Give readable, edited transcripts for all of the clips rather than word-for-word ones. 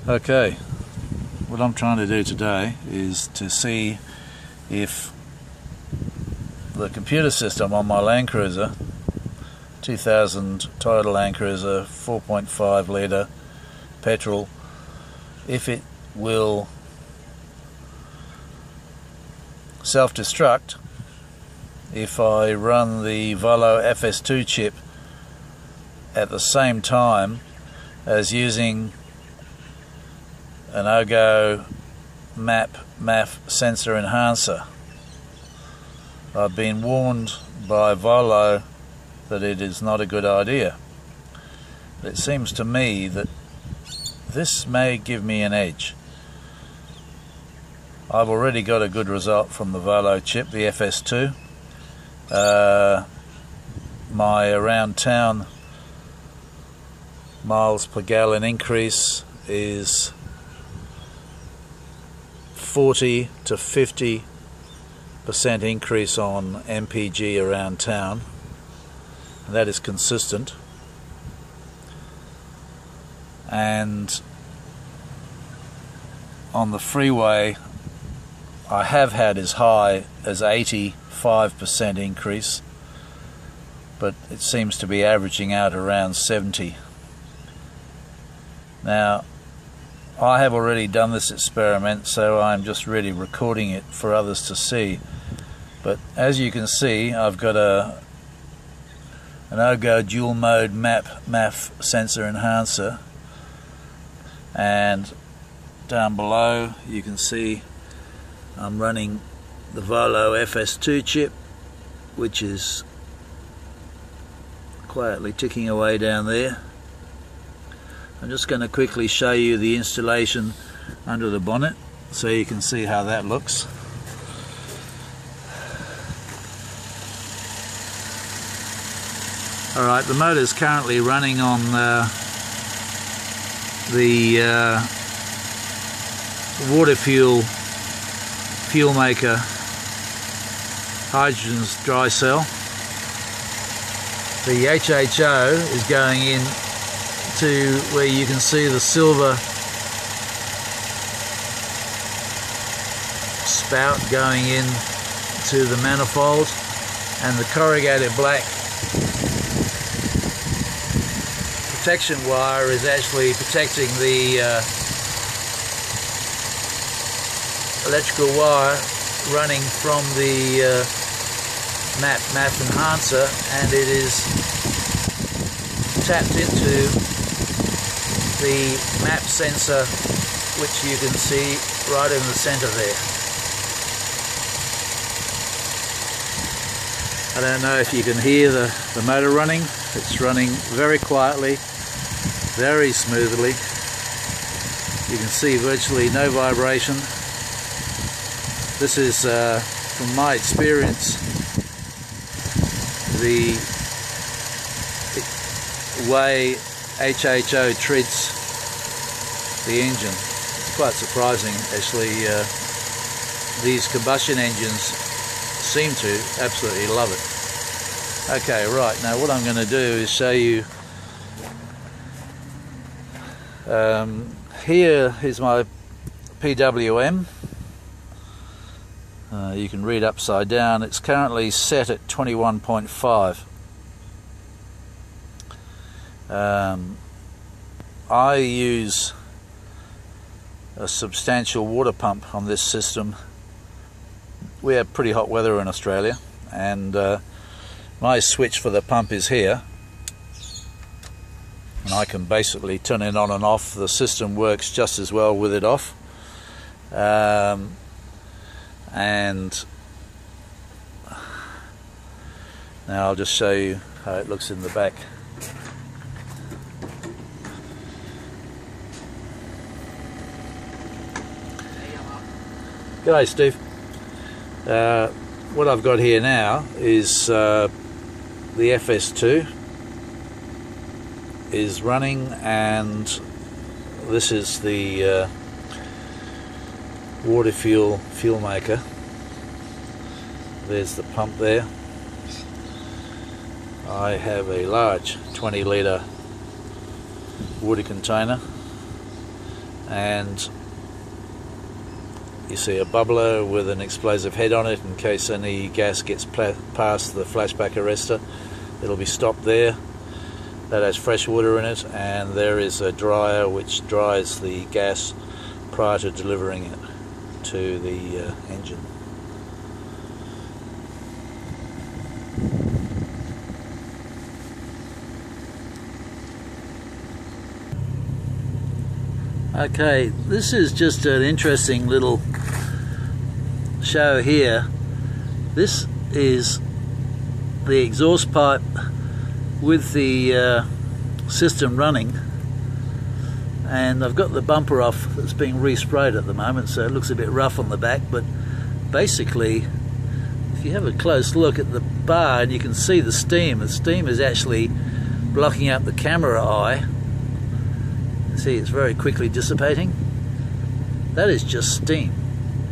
Okay, what I'm trying to do today is to see if the computer system on my Land Cruiser, 2000 Toyota Land Cruiser, 4.5 litre petrol, if it will self-destruct if I run the Volo FS2 chip at the same time as using an HHO MAF sensor enhancer. I've been warned by Volo that it is not a good idea. It seems to me that this may give me an edge. I've already got a good result from the Volo chip, the FS2. My around town miles per gallon increase is 40 to 50% increase on MPG around town, and that is consistent. And on the freeway I have had as high as 85% increase, but it seems to be averaging out around 70. Now, I have already done this experiment, so I'm just really recording it for others to see. But as you can see, I've got an HHO dual mode MAF sensor enhancer, and down below you can see I'm running the Volo FS2 chip, which is quietly ticking away down there. I'm just going to quickly show you the installation under the bonnet so you can see how that looks. Alright, the motor is currently running on the Waterfuel Fuelmaker hydrogen's dry cell. The HHO is going in to where you can see the silver spout going in to the manifold, and the corrugated black protection wire is actually protecting the electrical wire running from the MAF enhancer, and it is tapped into the MAP sensor, which you can see right in the center there. I don't know if you can hear the motor running. It's running very quietly, very smoothly. You can see virtually no vibration. This is, from my experience, the way HHO treats the engine. It's quite surprising, actually. These combustion engines seem to absolutely love it. Okay, right, now what I'm going to do is show you, here is my PWM. You can read upside down. It's currently set at 21.5. I use a substantial water pump on this system. We have pretty hot weather in Australia, and my switch for the pump is here, and I can basically turn it on and off. The system works just as well with it off. And now I'll just show you how it looks in the back. G'day, Steve. What I've got here now is the FS2 is running, and this is the Waterfuel Fuelmaker. There's the pump there. I have a large 20 litre water container, and you see a bubbler with an explosive head on it in case any gas gets past the flashback arrestor. It'll be stopped there. That has fresh water in it, and there is a dryer which dries the gas prior to delivering it to the engine. Okay, this is just an interesting little show here. This is the exhaust pipe with the system running, and I've got the bumper off that's being resprayed at the moment, so it looks a bit rough on the back, but basically if you have a close look at the bar and you can see the steam is actually blocking up the camera eye. See, it's very quickly dissipating. That is just steam,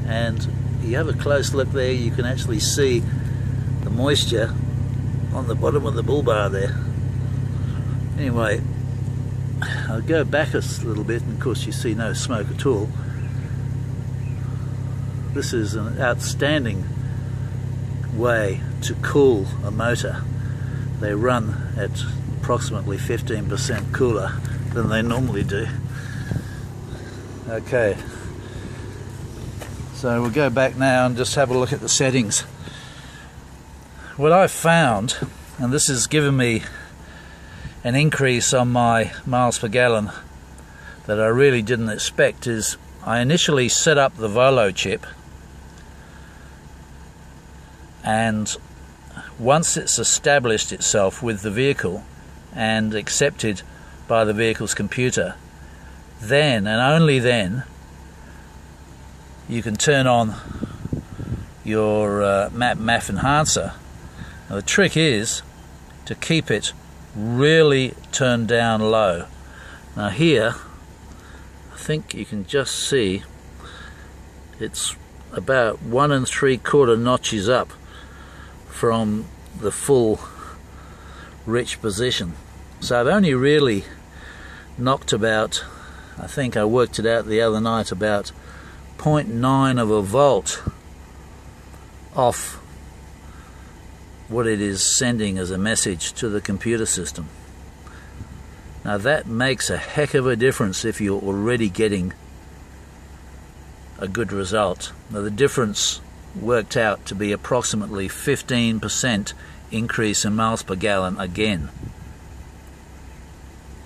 and you have a close look there, you can actually see the moisture on the bottom of the bull bar there. Anyway, I'll go back a little bit, and of course you see no smoke at all. This is an outstanding way to cool a motor. They run at approximately 15% cooler than they normally do. Okay, so we'll go back now and just have a look at the settings. What I've found, and this has given me an increase on my miles per gallon that I really didn't expect, is I initially set up the Volo chip, and once it's established itself with the vehicle and accepted by the vehicle's computer, then and only then you can turn on your MAF enhancer. Now the trick is to keep it really turned down low. Now here I think you can just see it's about 1 3/4 notches up from the full rich position. So I've only really knocked about, I think I worked it out the other night, about 0.9 of a volt off what it is sending as a message to the computer system. Now that makes a heck of a difference if you're already getting a good result. Now the difference worked out to be approximately 15% increase in miles per gallon again.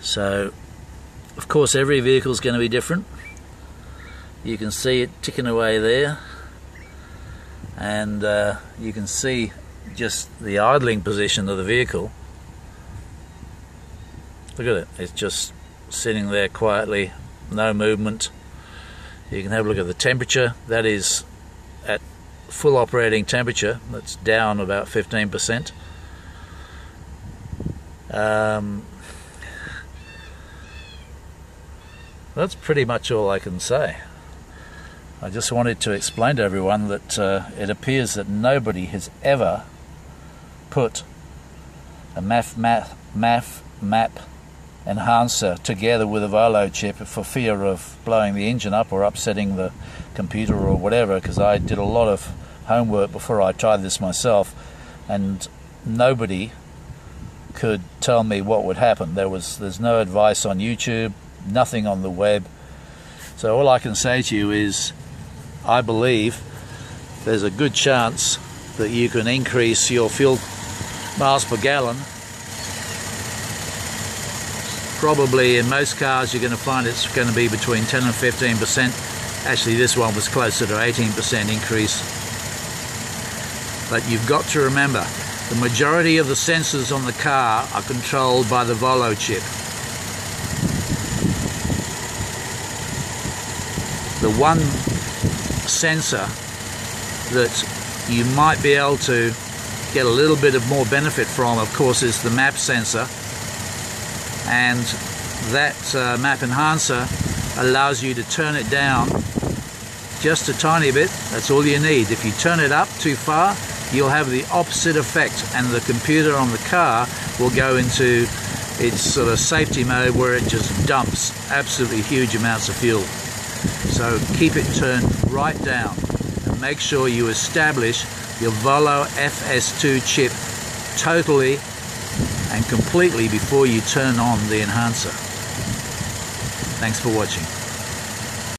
So of course every vehicle is going to be different. You can see it ticking away there, and you can see just the idling position of the vehicle. Look at it, it's just sitting there quietly, no movement. You can have a look at the temperature. That is at full operating temperature. That's down about 15%. That's pretty much all I can say. I just wanted to explain to everyone that it appears that nobody has ever put a MAP enhancer together with a Volo chip for fear of blowing the engine up or upsetting the computer or whatever, because I did a lot of homework before I tried this myself, and nobody could tell me what would happen. There's no advice on YouTube, nothing on the web. So all I can say to you is I believe there's a good chance that you can increase your fuel miles per gallon. Probably in most cars you're going to find it's going to be between 10 and 15%. Actually this one was closer to 18% increase. But you've got to remember, the majority of the sensors on the car are controlled by the Volo chip. The one sensor that you might be able to get a little bit of more benefit from, of course, is the MAP sensor, and that MAP enhancer allows you to turn it down just a tiny bit. That's all you need. If you turn it up too far, you'll have the opposite effect, and the computer on the car will go into its sort of safety mode where it just dumps absolutely huge amounts of fuel. So keep it turned right down and make sure you establish your Volo FS2 chip totally and completely before you turn on the enhancer. Thanks for watching.